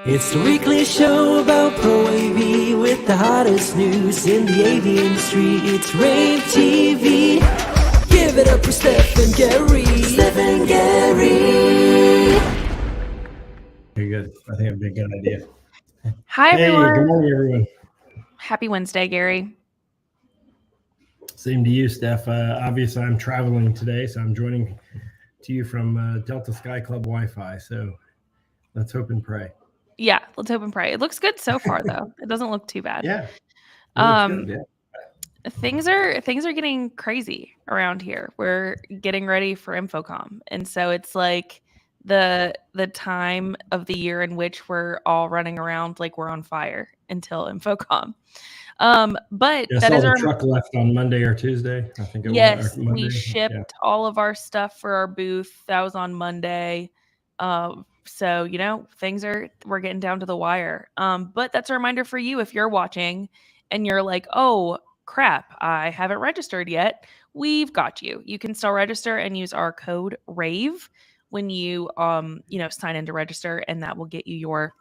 It's the weekly show about Pro AV with the hottest news in the AV industry. It's rAVe TV. Give it up for Steph and Gary. Steph and Gary. Very good. I think it'd be a good idea. Hi, everyone. Good morning, everyone. Happy Wednesday, Gary. Same to you, Steph. Obviously, I'm traveling today, so I'm joining to you from Delta Sky Club Wi-Fi. So let's hope and pray. Yeah, let's hope and pray. It looks good so far, though. It doesn't look too bad. Yeah. Good, yeah. Things are getting crazy around here. We're getting ready for InfoComm, and so it's like the time of the year in which we're all running around like we're on fire until InfoComm. But Yeah, that is our our truck left on Monday or Tuesday. I think it yes, was Monday. we shipped all of our stuff for our booth. That was on Monday. So, you know, we're getting down to the wire. But that's a reminder for you if you're watching and you're like, oh crap, I haven't registered yet. We've got you. You can still register and use our code rAVe when you sign in to register, and that will get you your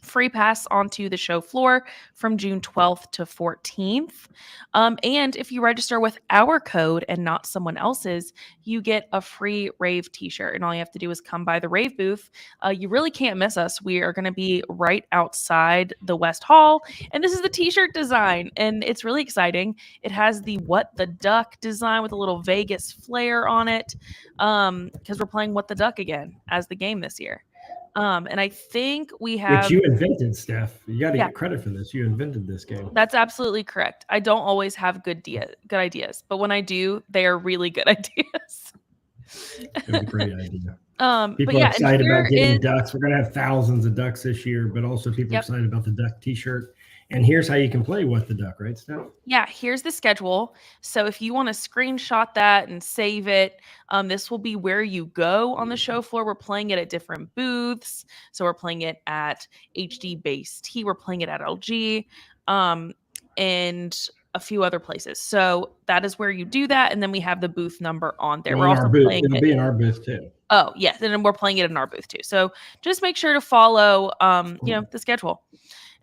free pass onto the show floor from June 12th to 14th. And if you register with our code and not someone else's, you get a free rAVe t-shirt. And all you have to do is come by the rAVe booth. You really can't miss us. We are going to be right outside the West Hall. And this is the t-shirt design. And it's really exciting. It has the What the Duck design with a little Vegas flair on it. Because we're playing What the Duck again as the game this year. And I think we have... Which you invented, Steph. You got to get credit for this. You invented this game. That's absolutely correct. I don't always have good ideas, but when I do, they are really good ideas. It was a great idea. People are excited about getting ducks. We're going to have thousands of ducks this year, but also people are excited about the duck t-shirt. And here's how you can play What the Duck, right, Steph? Yeah, here's the schedule. So if you want to screenshot that and save it, this will be where you go on the show floor. We're playing it at different booths. So we're playing it at HD Base T. We're playing it at LG and a few other places. So that is where you do that. And then we have the booth number on there. We're also playing It'll be in our booth too. Oh, yes. And then we're playing it in our booth too. So just make sure to follow, the schedule.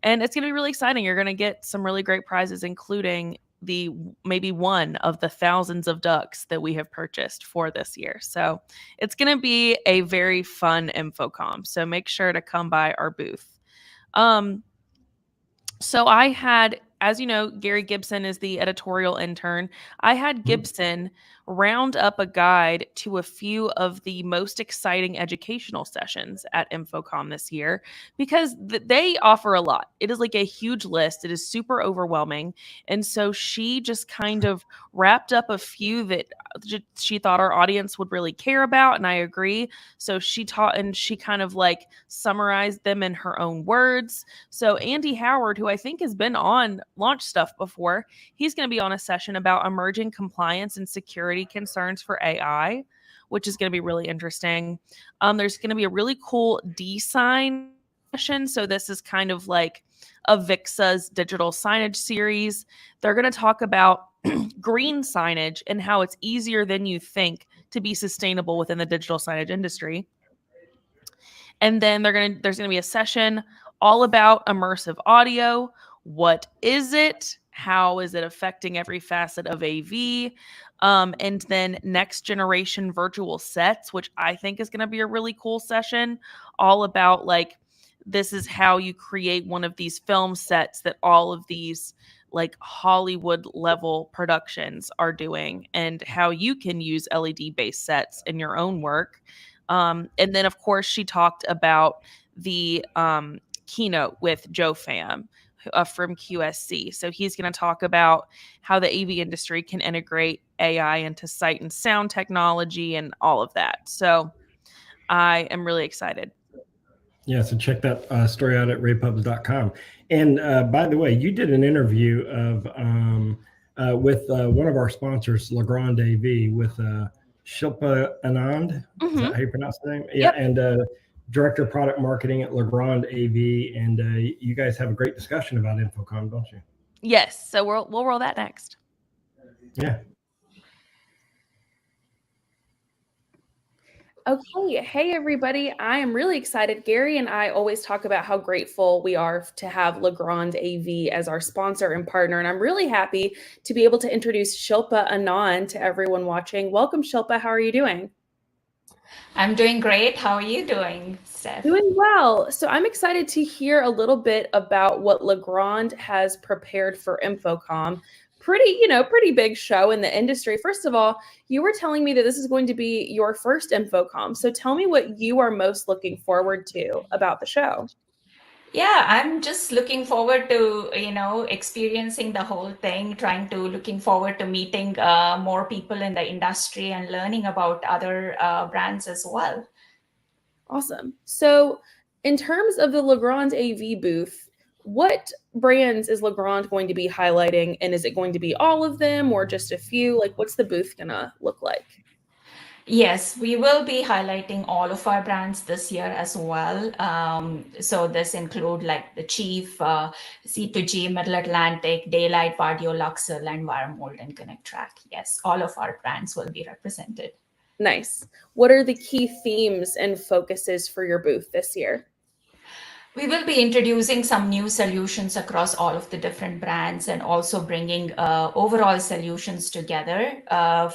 And it's going to be really exciting. You're going to get some really great prizes, including maybe one of the thousands of ducks that we have purchased for this year. So it's going to be a very fun InfoComm. So make sure to come by our booth. So I had, as you know, Gary Gibson is the editorial intern. I had Gibson round up a guide to a few of the most exciting educational sessions at InfoComm this year because they offer a lot. It is like a huge list. It is super overwhelming. And so she just kind of wrapped up a few that she thought our audience would really care about. And I agree. So she taught and she kind of like summarized them in her own words. So Andy Howard, who I think has been on Launch Stuff before, he's going to be on a session about emerging compliance and security concerns for AI, which is going to be really interesting. There's going to be a really cool D-Sign session. So this is kind of like Avixa's digital signage series. They're going to talk about green signage and how it's easier than you think to be sustainable within the digital signage industry. And then there's going to be a session all about immersive audio. What is it? How is it affecting every facet of AV? And then next generation virtual sets, which I think is going to be a really cool session, all about like, this is how you create one of these film sets that all of these like Hollywood level productions are doing and how you can use LED based sets in your own work. And then of course she talked about the keynote with Joe Pham from QSC. So he's going to talk about how the AV industry can integrate AI into sight and sound technology and all of that. So I am really excited. Yeah, so check that story out at ravepubs.com. And by the way, you did an interview with one of our sponsors, Legrand AV, with Shilpa Anand. Is that how you pronounce the name? Yeah, and Director of Product Marketing at Legrand AV. And you guys have a great discussion about InfoComm, don't you? Yes, so we'll roll that next. Yeah. Okay, hey everybody. I am really excited. Gary and I always talk about how grateful we are to have Legrand AV as our sponsor and partner. And I'm really happy to be able to introduce Shilpa Anand to everyone watching. Welcome, Shilpa. How are you doing? I'm doing great. How are you doing, Steph? Doing well. So I'm excited to hear a little bit about what Legrand has prepared for InfoComm. Pretty big show in the industry. First of all, you were telling me that this is going to be your first InfoComm. So tell me what you are most looking forward to about the show. Yeah, I'm just looking forward to, experiencing the whole thing, looking forward to meeting more people in the industry and learning about other brands as well. Awesome. So, in terms of the Legrand AV booth, what brands is Legrand going to be highlighting? And is it going to be all of them or just a few? Like, what's the booth gonna look like? Yes, we will be highlighting all of our brands this year as well. So this include like the Chief, C2G, Middle Atlantic, Daylight, Vardio, Luxel, and Wiremold and Connect Track. Yes, all of our brands will be represented. Nice. What are the key themes and focuses for your booth this year? We will be introducing some new solutions across all of the different brands and also bringing overall solutions together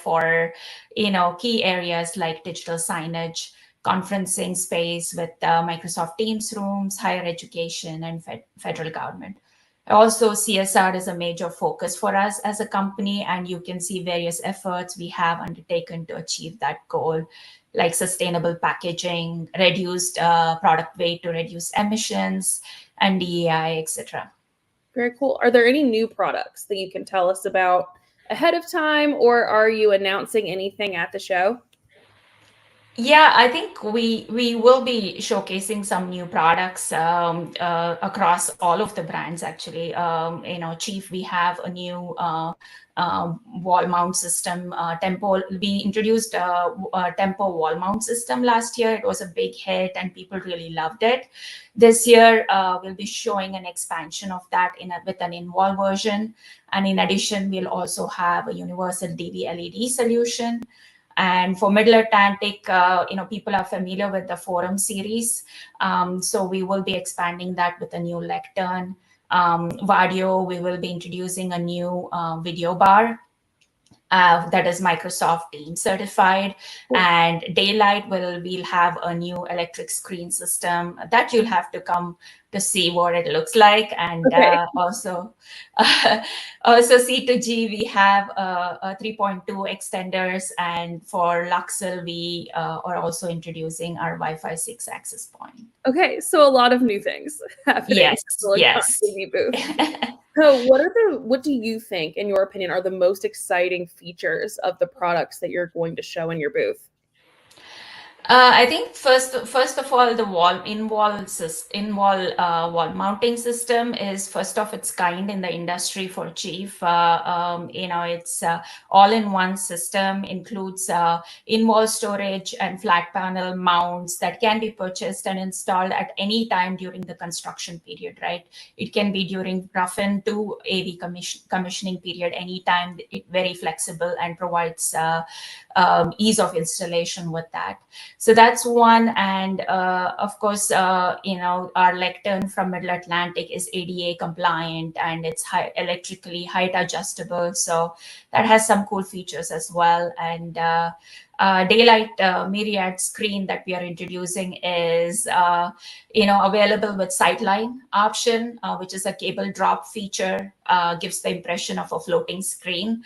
for, key areas like digital signage, conferencing space with Microsoft Teams rooms, higher education, and federal government. Also, CSR is a major focus for us as a company, and you can see various efforts we have undertaken to achieve that goal, like sustainable packaging, reduced product weight to reduce emissions, and DEI, etc. Very cool. Are there any new products that you can tell us about ahead of time, or are you announcing anything at the show? Yeah, I think we will be showcasing some new products across all of the brands. Actually, Chief, we have a new wall mount system. Tempo, we introduced a Tempo wall mount system last year. It was a big hit, and people really loved it. This year, we'll be showing an expansion of that with an in-wall version, and in addition, we'll also have a universal DV LED solution. And for Middle Atlantic, people are familiar with the Forum series. So we will be expanding that with a new lectern. Vardio, we will be introducing a new video bar that is Microsoft Teams certified. And Daylight we'll have a new electric screen system that you'll have to come to see what it looks like. And Okay. also C2G, we have a 3.2 extenders. And for Luxel, we are also introducing our Wi-Fi 6 access point. Okay, so a lot of new things happening Yes, at the Legrand yes. AV booth. So what do you think, in your opinion, are the most exciting features of the products that you're going to show in your booth? I think first of all, the wall mounting system is first of its kind in the industry for Chief. It's all-in-one system, includes in-wall storage and flat panel mounts that can be purchased and installed at any time during the construction period. Right, it can be during rough-in to AV commissioning period, anytime. It's very flexible and provides ease of installation with that. So that's one. And of course, our lectern from Middle Atlantic is ADA compliant, and it's electrically height adjustable. So that has some cool features as well. And Daylight Myriad screen that we are introducing is, available with sightline option, which is a cable drop feature, gives the impression of a floating screen.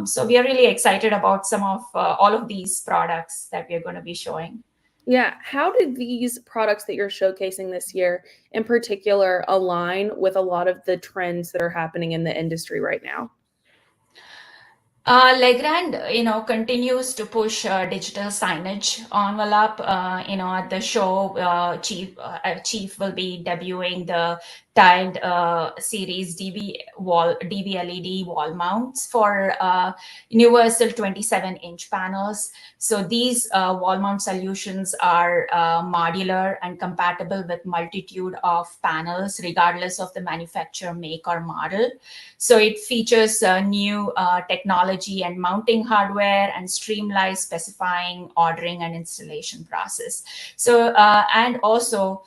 So we are really excited about some of all of these products that we are going to be showing. Yeah, how do these products that you're showcasing this year in particular align with a lot of the trends that are happening in the industry right now? Legrand, continues to push digital signage envelope. At the show, Chief will be debuting the tiled series DV LED wall mounts for universal 27-inch panels. So these wall mount solutions are modular and compatible with multitude of panels, regardless of the manufacturer, make, or model. So it features new technology technology and mounting hardware, and streamline specifying, ordering, and installation process. So, and also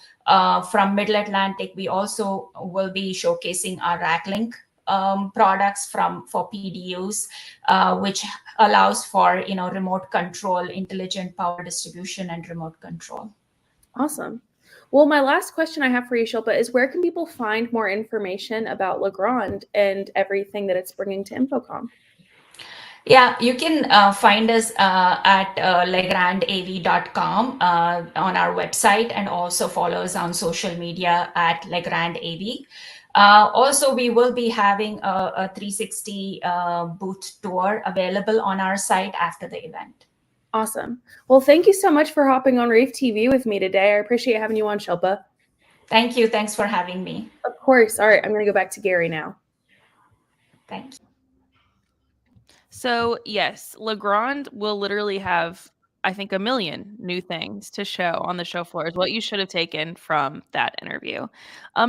from Middle Atlantic, we also will be showcasing our RackLink products for PDUs, which allows for remote control, intelligent power distribution, and remote control. Awesome. Well, my last question I have for you, Shilpa, is where can people find more information about Legrand and everything that it's bringing to InfoComm? Yeah, you can find us at legrandav.com on our website, and also follow us on social media at legrandav. Also, we will be having a 360 booth tour available on our site after the event. Awesome. Well, thank you so much for hopping on rAVe TV with me today. I appreciate having you on, Shilpa. Thank you. Thanks for having me. Of course. All right, I'm going to go back to Gary now. Thank you. So yes, Legrand will literally have, I think, a million new things to show on the show floor, is what you should have taken from that interview.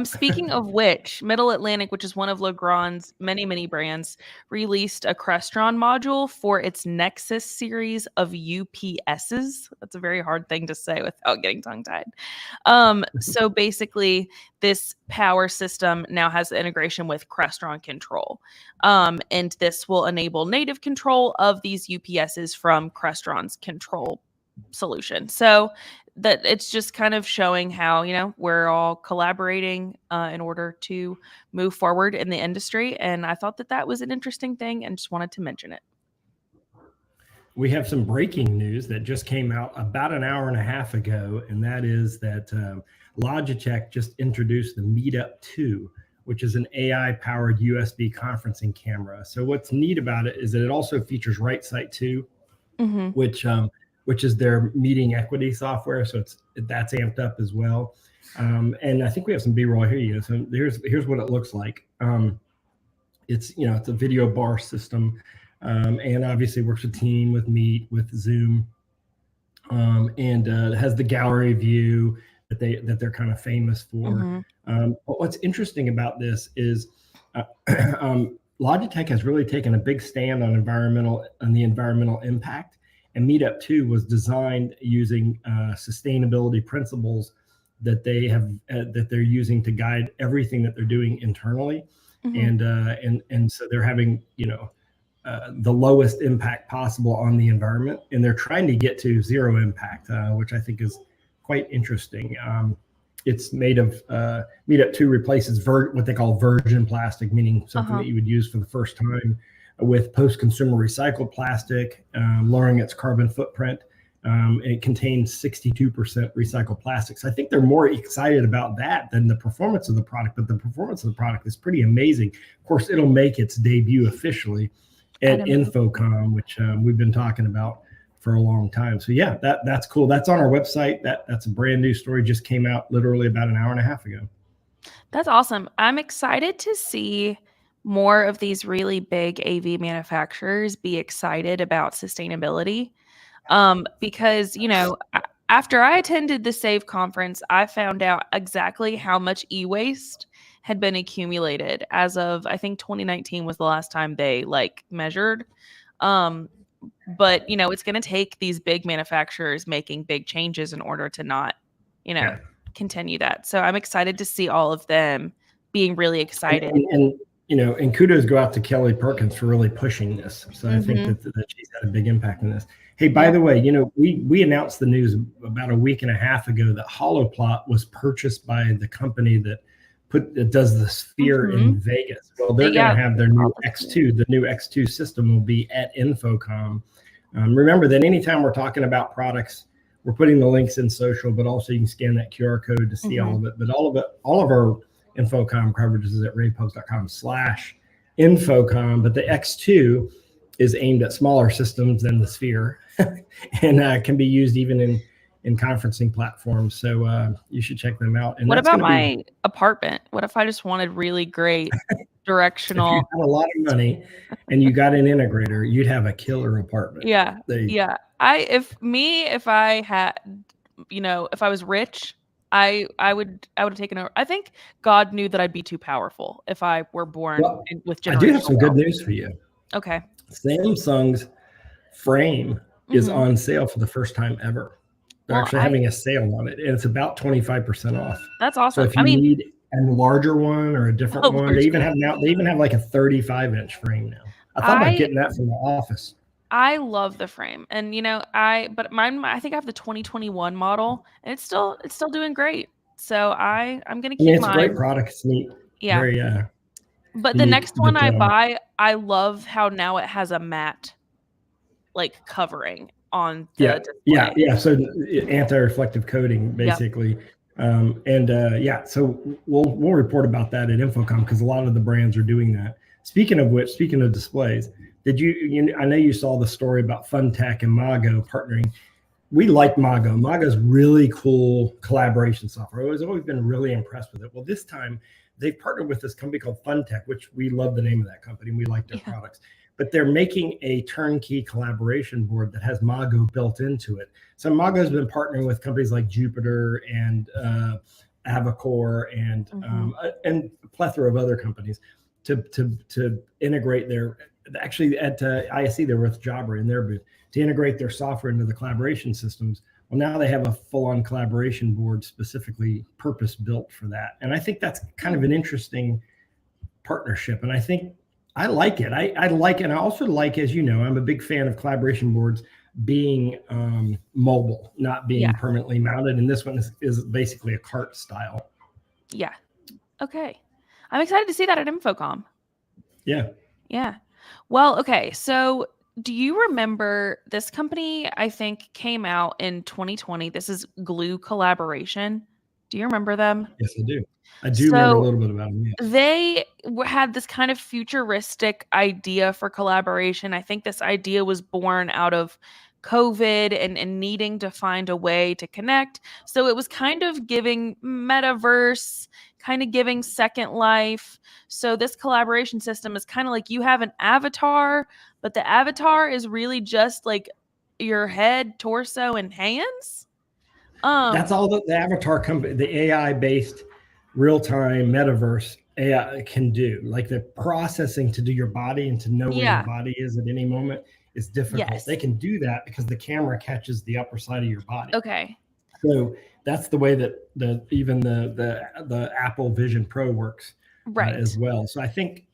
Speaking of which, Middle Atlantic, which is one of Legrand's many, many brands, released a Crestron module for its Nexus series of UPSs. That's a very hard thing to say without getting tongue-tied. So basically, this power system now has the integration with Crestron control. And this will enable native control of these UPSs from Crestron's control solution. So that it's just kind of showing how, we're all collaborating in order to move forward in the industry. And I thought that that was an interesting thing and just wanted to mention it. We have some breaking news that just came out about an hour and a half ago, and that is that Logitech just introduced the Meetup 2, which is an AI-powered USB conferencing camera. So what's neat about it is that it also features RightSight 2, which is their meeting equity software. So that's amped up as well. And I think we have some B-roll here. You go. So here's what it looks like. It's a video bar system, and obviously works with Team, with Meet, with Zoom, and it has the gallery view that they're kind of famous for. But what's interesting about this is Logitech has really taken a big stand on the environmental impact, and Meetup 2 was designed using sustainability principles that they're using to guide everything that they're doing internally, and so they're having the lowest impact possible on the environment, and they're trying to get to zero impact, which I think is quite interesting. It's made of Meetup 2 replaces what they call virgin plastic, meaning something that you would use for the first time, with post-consumer recycled plastic, lowering its carbon footprint. It contains 62% recycled plastics. I think they're more excited about that than the performance of the product, but the performance of the product is pretty amazing. Of course, it'll make its debut officially at InfoComm, which we've been talking about for a long time. So yeah, that's cool. That's on our website. That's a brand new story, just came out literally about an hour and a half ago. That's awesome. I'm excited to see more of these really big AV manufacturers be excited about sustainability. Because, after I attended the SAVE conference, I found out exactly how much e-waste had been accumulated as of, I think 2019 was the last time they measured. But, it's going to take these big manufacturers making big changes in order to not, continue that. So I'm excited to see all of them being really excited. And kudos go out to Kelly Perkins for really pushing this. So I think that she's had a big impact in this. Hey, by the way, we announced the news about a week and a half ago that Holoplot was purchased by the company that does the Sphere in Vegas. Well, they're going to have their new X2. The new X2 system will be at InfoComm. Remember that anytime we're talking about products, we're putting the links in social, but also you can scan that QR code to see all of it. But all of our InfoComm coverage is at ravepubs.com/InfoComm. But the X2 is aimed at smaller systems than the Sphere, and can be used even in conferencing platforms. So you should check them out. And what about my apartment? What if I just wanted really great directional? If you had a lot of money and you got an integrator, you'd have a killer apartment. Yeah. If I had, if I was rich, I would have taken over. I think God knew that I'd be too powerful if I were born with generational I do have some good news for you. Okay. Samsung's frame is on sale for the first time ever. They're actually having a sale on it, and it's about 25% off. That's awesome. So if you need a larger one or a different one, they even have like a 35-inch frame now. I thought about getting that from the office. I love the frame, and but mine, I think I have the 2021 model, and it's still doing great. So I'm gonna keep mine. It's a great product. It's neat. Yeah. Very, but the next one I buy, I love how now it has a matte like covering on the display. Yeah. So anti-reflective coating, basically. Yep. So we'll report about that at InfoComm because a lot of the brands are doing that. Speaking of displays, did I know you saw the story about Funtech and Mago partnering. We like Mago. Mago's really cool collaboration software. I've always been really impressed with it. Well, this time they've partnered with this company called Funtech, which we love the name of that company. We like their products. But they're making a turnkey collaboration board that has Mago built into it. So Mago's been partnering with companies like Jupiter and Avocor and a plethora of other companies to integrate their. Actually, at ISE, they're with Jabra in their booth to integrate their software into the collaboration systems. Well, now they have a full-on collaboration board specifically purpose-built for that, and I think that's kind of an interesting partnership. And I think I like it. I like it. And I also like, as you know, I'm a big fan of collaboration boards being mobile, not being permanently mounted. And this one is basically a cart style. Yeah. Okay. I'm excited to see that at InfoComm. Yeah. Yeah. Well, okay. So do you remember this company, I think, came out in 2020? This is Glue Collaboration. Do you remember them? Yes, I do. I do remember a little bit about them. Yeah. They had this kind of futuristic idea for collaboration. I think this idea was born out of COVID and needing to find a way to connect. So it was kind of giving metaverse, kind of giving second life. So this collaboration system is kind of like you have an avatar, but the avatar is really just like your head, torso, and hands. That's all the avatar company, the AI-based real-time metaverse AI can do. Like the processing to do your body and to know where your body is at any moment is difficult. Yes. They can do that because the camera catches the upper side of your body. Okay. So that's the way that the Apple Vision Pro works as well. So I think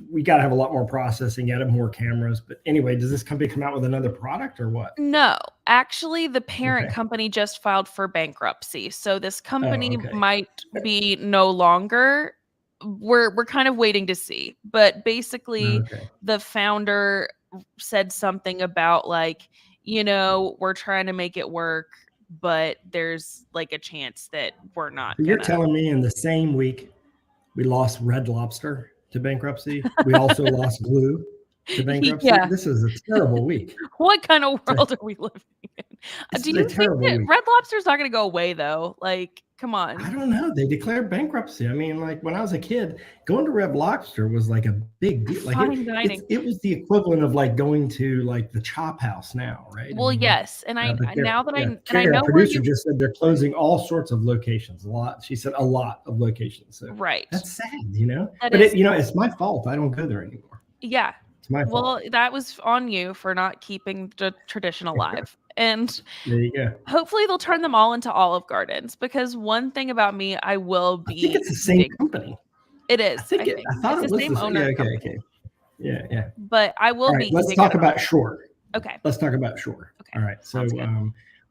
we got to have a lot more processing, add more cameras. But anyway, does this company come out with another product or what? No, actually, the parent company just filed for bankruptcy. So this company might be no longer. We're kind of waiting to see. But basically, the founder said something about like, we're trying to make it work, but there's like a chance that we're not. You're telling me in the same week we lost Red Lobster to bankruptcy. We also lost Glue to bankruptcy. Yeah. This is a terrible week. What kind of world are we living in? Do you think that Red Lobster's not going to go away though? Like, come on. I don't know. They declared bankruptcy. I mean, like when I was a kid, going to Red Lobster was like a big deal. Like it was the equivalent of like going to like the Chop House now, right? Well, yes. And I know producer just said they're closing all sorts of locations. She said a lot of locations. So that's sad, But it's my fault. I don't go there anymore. Yeah. It's my fault. Well, that was on you for not keeping the tradition alive. And there you go. Hopefully they'll turn them all into Olive Gardens, because one thing about me, I will be. I think it's the same company. It is. I thought it was the same owner. Okay. Yeah. But I will be. Let's talk about Shure. Okay. Let's talk about Shure. Okay. All right. So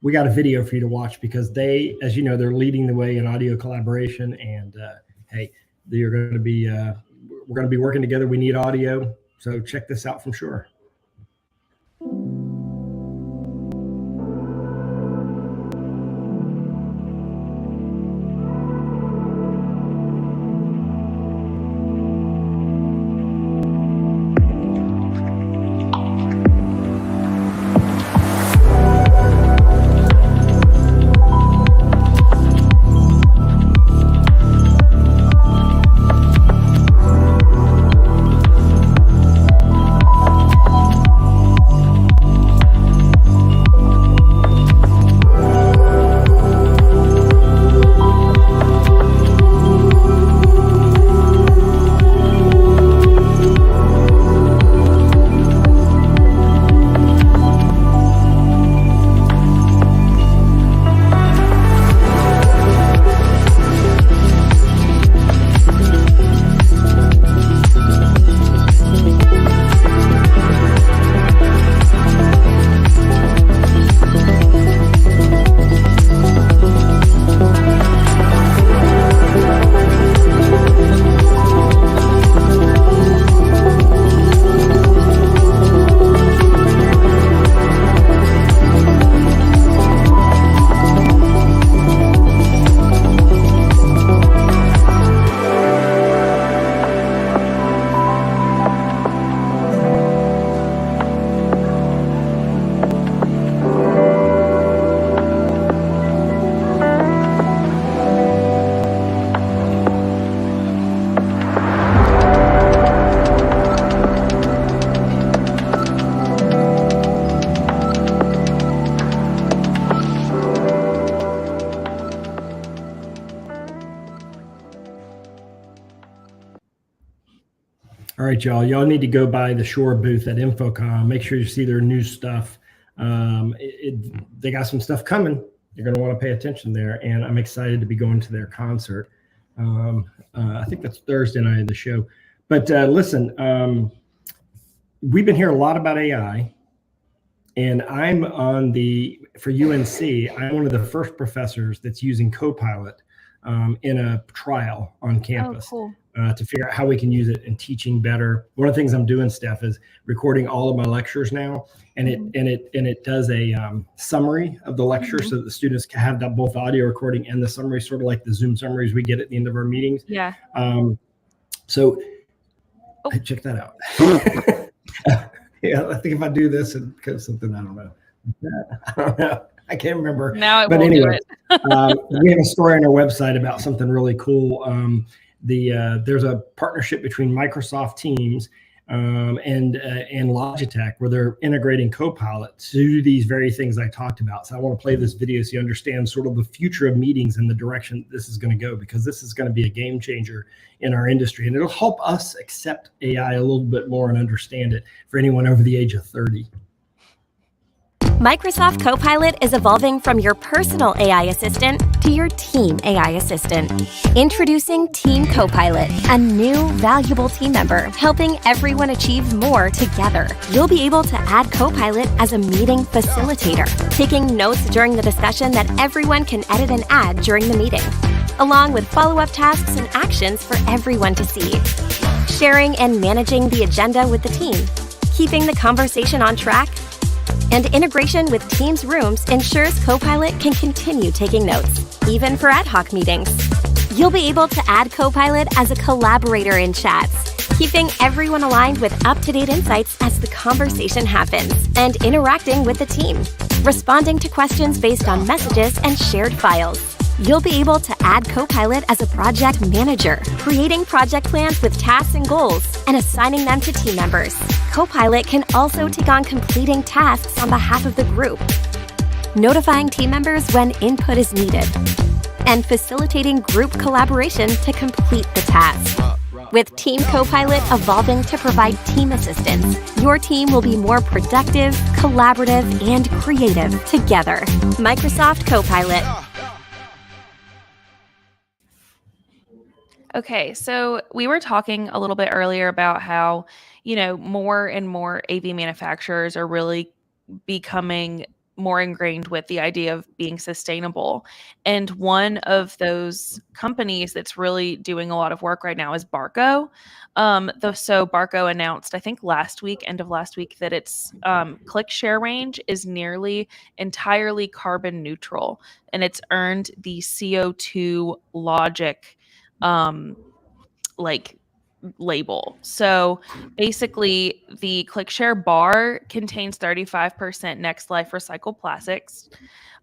we got a video for you to watch because they, as you know, they're leading the way in audio collaboration. And we're going to be working together. We need audio. So check this out from Shure. right, y'all. Y'all need to go by the Shore booth at InfoComm. Make sure you see their new stuff. They got some stuff coming. You're going to want to pay attention there. And I'm excited to be going to their concert. I think that's Thursday night of the show. But listen, we've been hearing a lot about AI. And I'm for UNC, I'm one of the first professors that's using Copilot in a trial on campus. Oh, cool. To figure out how we can use it in teaching better. One of the things I'm doing, Steph, is recording all of my lectures now, and it does a summary of the lecture so that the students can have that both audio recording and the summary, sort of like the Zoom summaries we get at the end of our meetings. Yeah. So check that out. Yeah, I think if I do this, it becomes something I don't know. I can't remember. Now but won't anyway, do it. we have a story on our website about something really cool. There's a partnership between Microsoft Teams and Logitech where they're integrating Copilot to do these very things I talked about. So I want to play this video so you understand sort of the future of meetings and the direction this is going to go, because this is going to be a game changer in our industry, and it'll help us accept AI a little bit more and understand it for anyone over the age of 30. Microsoft Copilot is evolving from your personal AI assistant to your team AI assistant. Introducing Team Copilot, a new, valuable team member helping everyone achieve more together. You'll be able to add Copilot as a meeting facilitator, taking notes during the discussion that everyone can edit and add during the meeting, along with follow-up tasks and actions for everyone to see. Sharing and managing the agenda with the team, keeping the conversation on track, and integration with Teams Rooms ensures Copilot can continue taking notes, even for ad hoc meetings. You'll be able to add Copilot as a collaborator in chats, keeping everyone aligned with up-to-date insights as the conversation happens, and interacting with the team, responding to questions based on messages and shared files. You'll be able to add Copilot as a project manager, creating project plans with tasks and goals, and assigning them to team members. Copilot can also take on completing tasks on behalf of the group, notifying team members when input is needed, and facilitating group collaboration to complete the task. With Team Copilot evolving to provide team assistance, your team will be more productive, collaborative, and creative together. Microsoft Copilot. Okay, so we were talking a little bit earlier about how, more and more AV manufacturers are really becoming more ingrained with the idea of being sustainable. And one of those companies that's really doing a lot of work right now is Barco. So Barco announced, I think end of last week, that its click share range is nearly entirely carbon neutral, and it's earned the CO2 Logic label. So basically the ClickShare bar contains 35% next life recycled plastics.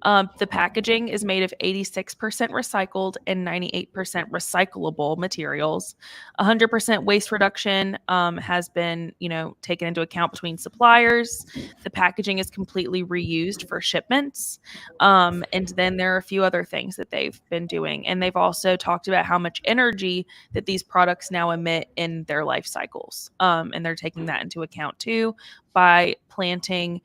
The packaging is made of 86% recycled and 98% recyclable materials. 100% waste reduction has been, taken into account between suppliers. The packaging is completely reused for shipments. And then there are a few other things that they've been doing. And they've also talked about how much energy that these products now emit in their life cycles. And they're taking that into account too by planting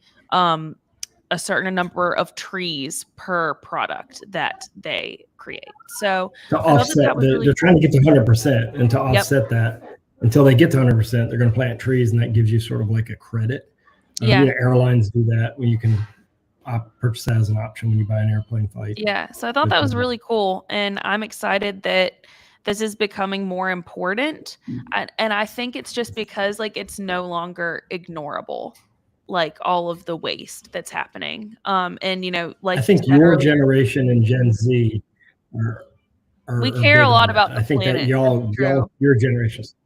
a certain number of trees per product that they create. So to offset, they're trying to get to 100%, and to offset that, until they get to 100%, they're going to plant trees, and that gives you sort of like a credit. Airlines do that when you can purchase that as an option when you buy an airplane flight. Yeah, so I thought that was really cool, and I'm excited that this is becoming more important. And I think it's just because it's no longer ignorable, all of the waste that's happening. And I think your generation and Gen Z we care a lot about the I think planet. that your generations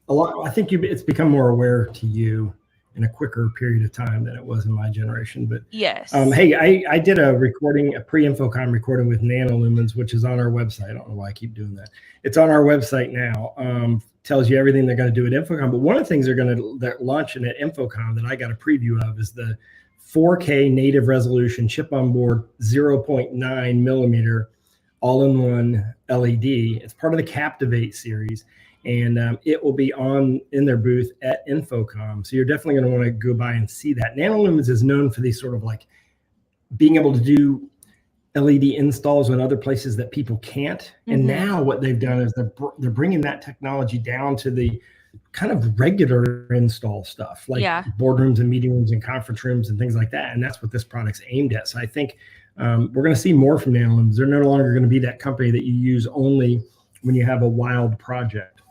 a lot. I think it's become more aware to you in a quicker period of time than it was in my generation. But yes. Hey, I did a pre-InfoComm recording with Nanolumens, which is on our website. I don't know why I keep doing that. It's on our website now. Tells you everything they're going to do at InfoComm. But one of the things they're launching at InfoComm that I got a preview of is the 4K native resolution chip on board 0.9 millimeter all-in-one LED. It's part of the Captivate series. and it will be in their booth at InfoComm. So you're definitely going to want to go by and see that. Nanolumens is known for these sort of like being able to do LED installs in other places that people can't. And now what they've done is they're bringing that technology down to the kind of regular install stuff, like boardrooms and meeting rooms and conference rooms and things like that. And that's what this product's aimed at. So I think we're going to see more from Nanolumens. They're no longer going to be that company that you use only when you have a wild project.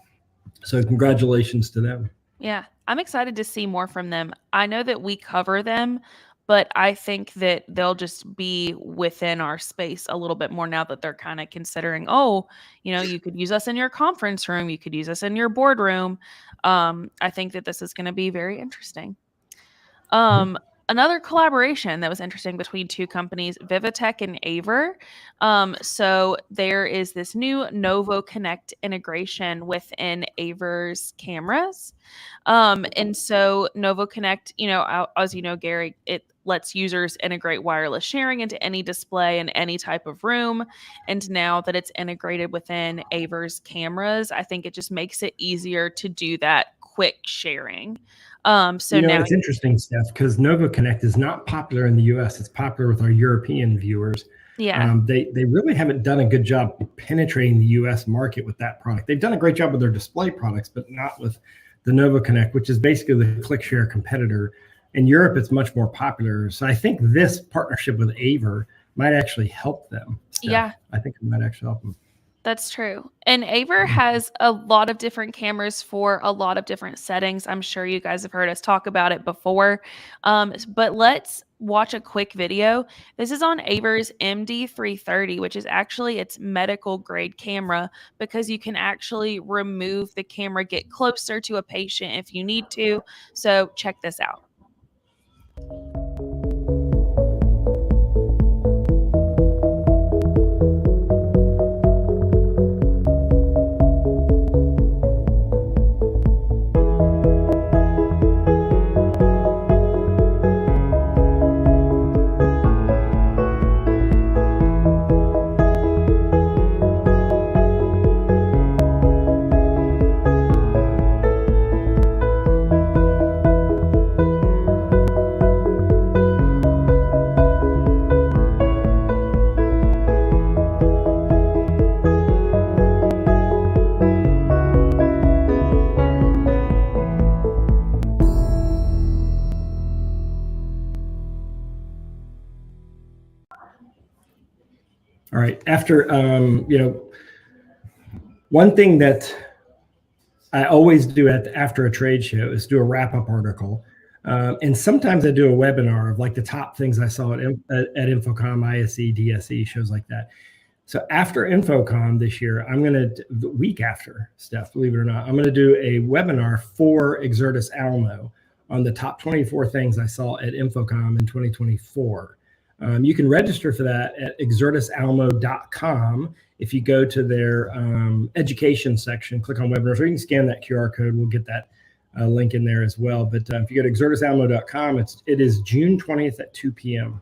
So congratulations to them. Yeah, I'm excited to see more from them. I know that we cover them, but I think that they'll just be within our space a little bit more now that they're kind of considering, oh, you could use us in your conference room, you could use us in your boardroom. I think that this is going to be very interesting. Another collaboration that was interesting between two companies, Vivitech and Aver. So there is this new Novo Connect integration within Aver's cameras. And so Novo Connect, as you know, Gary, it lets users integrate wireless sharing into any display in any type of room. And now that it's integrated within Aver's cameras, I think it just makes it easier to do that quick sharing. So now it's interesting, Steph, because Novo Connect is not popular in the US. It's popular with our European viewers. Yeah. They really haven't done a good job penetrating the US market with that product. They've done a great job with their display products, but not with the Novo Connect, which is basically the ClickShare competitor. In Europe, it's much more popular. So I think this partnership with Aver might actually help them, Steph. Yeah. I think it might actually help them. That's true. And Aver has a lot of different cameras for a lot of different settings. I'm sure you guys have heard us talk about it before. But let's watch a quick video. This is on Aver's MD330, which is actually its medical grade camera, because you can actually remove the camera, get closer to a patient if you need to. So check this out. All right. After, one thing that I always do after a trade show is do a wrap-up article. And sometimes I do a webinar of like the top things I saw at InfoComm, ISE, DSE, shows like that. So after InfoComm this year, the week after, Steph, believe it or not, I'm going to do a webinar for Exertis Almo on the top 24 things I saw at InfoComm in 2024. You can register for that at exertisalmo.com. If you go to their education section, click on webinars, or you can scan that QR code. We'll get that link in there as well. But if you go to exertisalmo.com, it is June 20th at 2 p.m.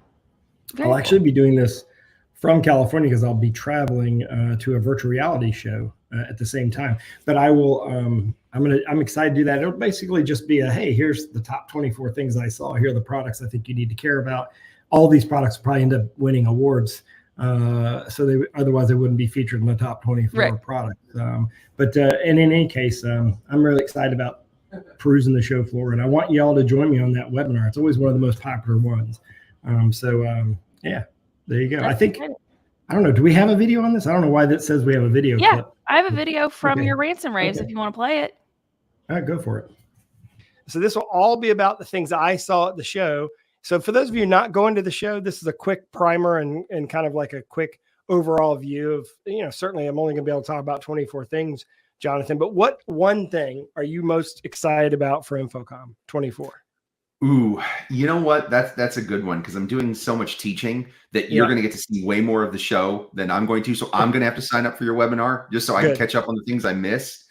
I'll actually be doing this from California because I'll be traveling to a virtual reality show at the same time. But I will. I'm excited to do that. It'll basically just be hey, here's the top 24 things I saw. Here are the products I think you need to care about. All these products probably end up winning awards. Otherwise they wouldn't be featured in the top 24 products. But in any case, I'm really excited about perusing the show floor, and I want you all to join me on that webinar. It's always one of the most popular ones. Yeah, there you go. I think, I don't know, do we have a video on this? I don't know why that says we have a video clip. I have a video from your ransom raves if you want to play it. All right, go for it. So this will all be about the things I saw at the show. So for those of you not going to the show, this is a quick primer and kind of like a quick overall view of, certainly I'm only going to be able to talk about 24 things, Jonathan, but what one thing are you most excited about for InfoComm 24? Ooh, you know what? That's a good one because I'm doing so much teaching that you're going to get to see way more of the show than I'm going to. So I'm going to have to sign up for your webinar just so I can catch up on the things I missed.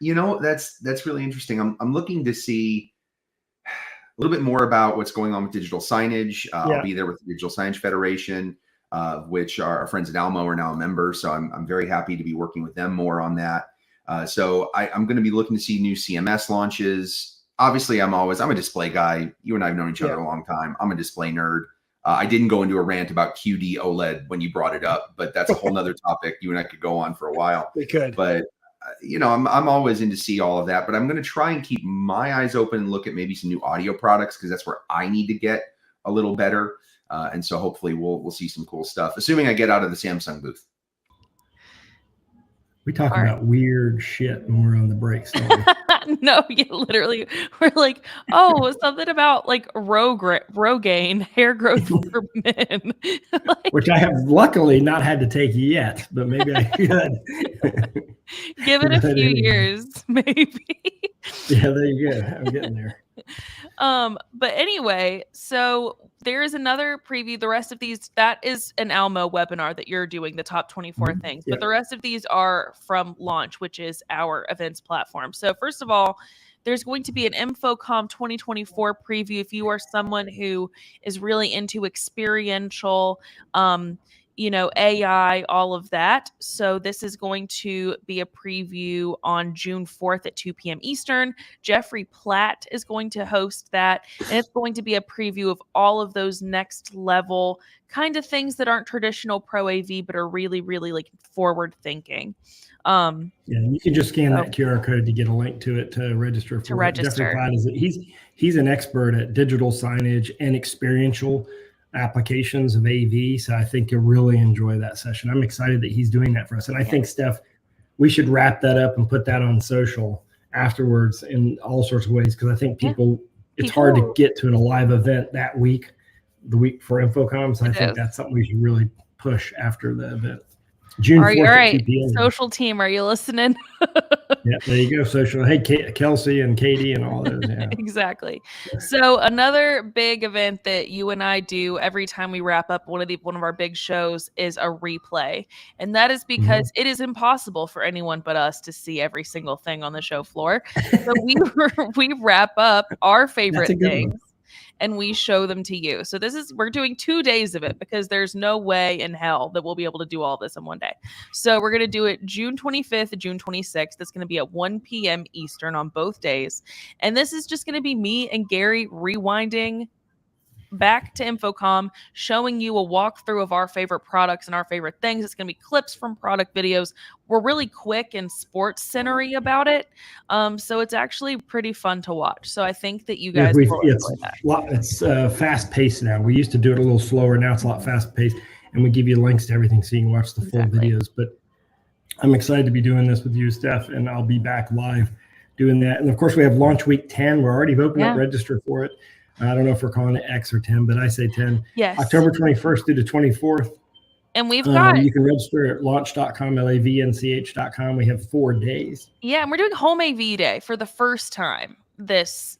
That's really interesting. I'm looking to see a little bit more about what's going on with digital signage. I'll be there with the Digital Signage Federation, which our friends at Almo are now a member. So I'm very happy to be working with them more on that. So I'm going to be looking to see new CMS launches. Obviously, I'm a display guy. You and I have known each other a long time. I'm a display nerd. I didn't go into a rant about QD OLED when you brought it up, but that's a whole nother topic. You and I could go on for a while. We could. But, I'm always in to see all of that. But I'm going to try and keep my eyes open and look at maybe some new audio products, because that's where I need to get a little better. And so hopefully we'll see some cool stuff, assuming I get out of the Samsung booth. We talk about weird shit when we're on the breaks. No, literally, we're like, oh, something about like Rogaine hair growth for men, which I have luckily not had to take yet, but maybe I should. Give it a few years, maybe. Yeah, there you go. I'm getting there. But anyway, so there is another preview. The rest of these, that is an Almo webinar that you're doing, the top 24 things. But the rest of these are from Launch, which is our events platform. So first of all, there's going to be an InfoComm 2024 preview if you are someone who is really into experiential, AI, all of that. So this is going to be a preview on June 4th at 2 p.m. Eastern. Jeffrey Platt is going to host that. And it's going to be a preview of all of those next level kind of things that aren't traditional Pro AV, but are really, really like forward thinking. You can just scan that QR code to get a link to it to register for it. Jeffrey Platt he's an expert at digital signage and experiential applications of AV. So I think you'll really enjoy that session. I'm excited that he's doing that for us. And I think, Steph, we should wrap that up and put that on social afterwards in all sorts of ways. Cause I think it's hard to get to a live event that week, the week for InfoComm. So I think that's something we should really push after the event. June 4th at 2 p.m. Social team, are you listening? Yeah, there you go. Social. Hey, Kelsey and Katie and all those. Yeah. Exactly. So another big event that you and I do every time we wrap up one of our big shows is a replay, and that is because it is impossible for anyone but us to see every single thing on the show floor. So we wrap up our favorite things. And we show them to you. So we're doing 2 days of it because there's no way in hell that we'll be able to do all this in one day. So we're going to do it June 25th, June 26th. That's going to be at 1 p.m. Eastern on both days. And this is just going to be me and Gary rewinding back to InfoComm, showing you a walkthrough of our favorite products and our favorite things. It's going to be clips from product videos. We're really quick and sports centery about it. So it's actually pretty fun to watch. So I think that you guys will enjoy that. It's fast paced now. We used to do it a little slower. Now it's a lot fast paced, and we give you links to everything so you can watch the full videos. But I'm excited to be doing this with you, Steph, and I'll be back live doing that. And of course, we have launch week 10. We're already open up register for it. I don't know if we're calling it X or 10, but I say 10. Yes. October 21st through the 24th. And we've got... you can register at launch.com, lavnch.com. We have 4 days. Yeah, and we're doing Home AV Day for the first time this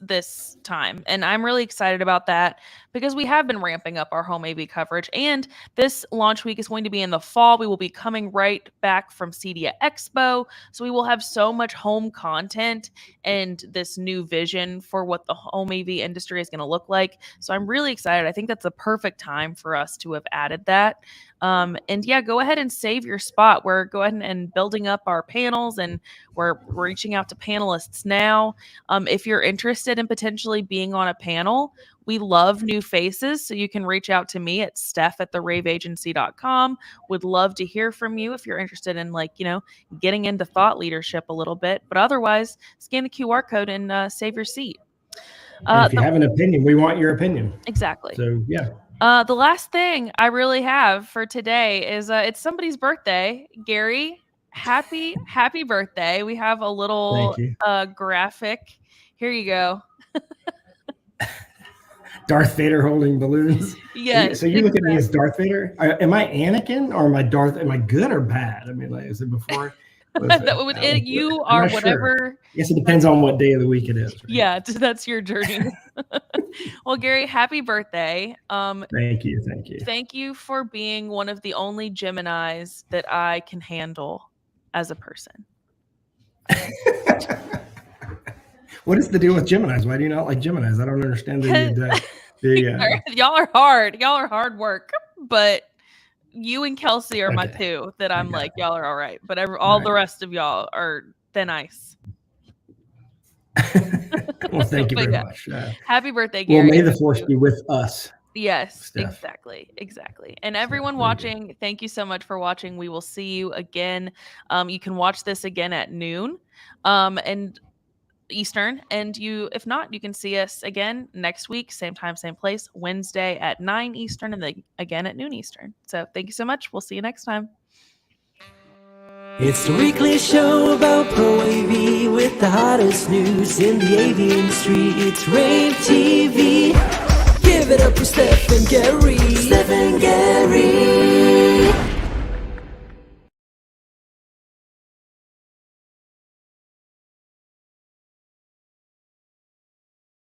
time. And I'm really excited about that because we have been ramping up our Home AV coverage. And this launch week is going to be in the fall. We will be coming right back from CEDIA Expo. So we will have so much home content and this new vision for what the Home AV industry is going to look like. So I'm really excited. I think that's the perfect time for us to have added that. And yeah, go ahead and save your spot. We're going and building up our panels, and we're reaching out to panelists now. If you're interested in potentially being on a panel, we love new faces. So you can reach out to me at steph@rAVeagency.com. Would love to hear from you if you're interested in getting into thought leadership a little bit. But otherwise, scan the QR code and save your seat. If you have an opinion, we want your opinion. Exactly. So yeah. The last thing I really have for today is it's somebody's birthday. Gary, happy birthday. We have a little graphic. Here you go. Darth Vader holding balloons. Yes. So you look at me as Darth Vader. Am I Anakin or am I Darth? Am I good or bad? I mean, is it before? You are whatever. Sure. Yes, it depends on what day of the week it is. Right? Yeah, that's your journey. Well, Gary, happy birthday. Thank you. Thank you for being one of the only Geminis that I can handle as a person. What is the deal with Geminis? Why do you not like Geminis? I don't understand Y'all are hard. Y'all are hard work, but you and Kelsey are my two that I'm like, y'all are all right. But all the rest of y'all are than ice. Well, thank you But very yeah. much. Happy birthday, Well, Gary. may the force be with us. Yes, Steph. exactly. And everyone very good. watching, thank you so much for watching. We will see you again. You can watch this again at noon and Eastern. And if not, you can see us again next week, same time, same place, Wednesday at 9 Eastern, and then again at noon Eastern. So thank you so much. We'll see you next time. It's the weekly show about ProAV with the hottest news in the AV industry. It's rAVe TV. Give it up for Steph and Gary.